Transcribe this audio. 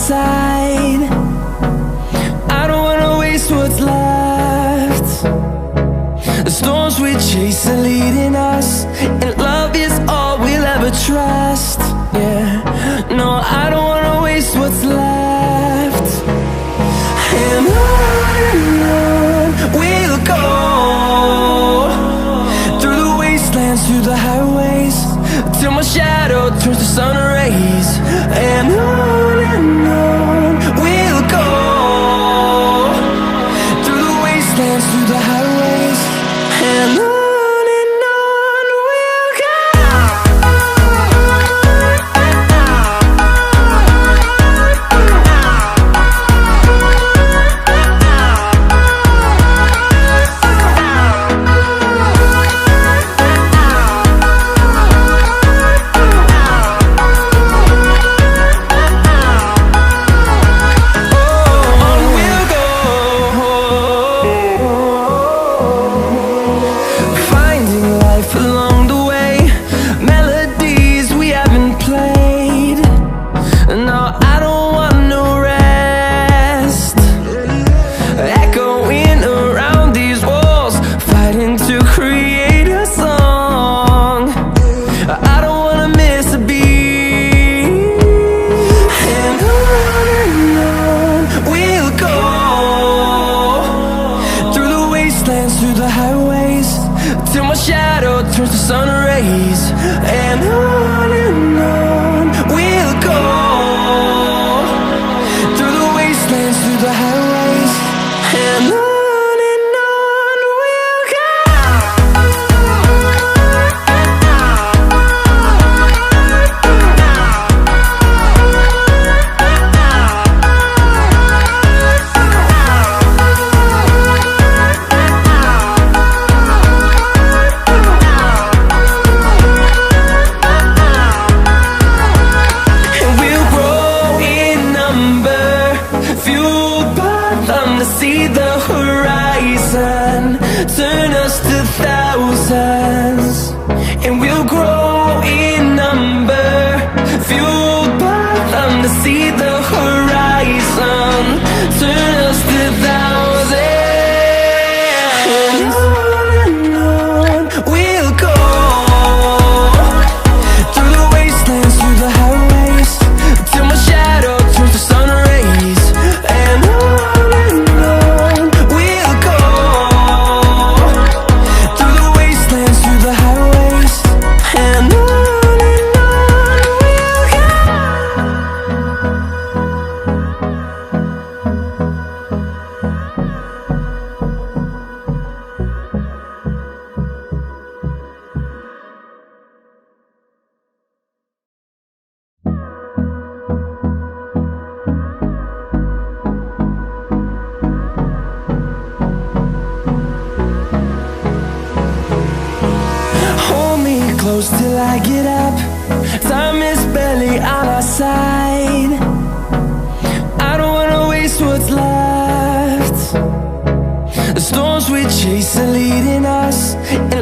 side. I don't wanna waste what's left. The storms we chase are leading us, and love is all we'll ever trust. Yeah, no, I don't wanna waste what's left. And on we'll go, through the wastelands, through the highways, till my shadow turns to sun rays. And on we'll go, through the wastelands, through the highways, and on we'll go. Through the highways, till my shadow turns to sun rays. And on we'll go, through the wastelands, through the highways, and on we'll go. To see the horizon turn us to thousands, and we'll grow in number, fueled by them. To see the horizon turn us to thousands, and on we'll go, through the wastelands, through the highways, till my shadow turns to sun rays. And close till I get up. Time is barely on our side. I don't wanna waste what's left. The storms we chase are leading us, and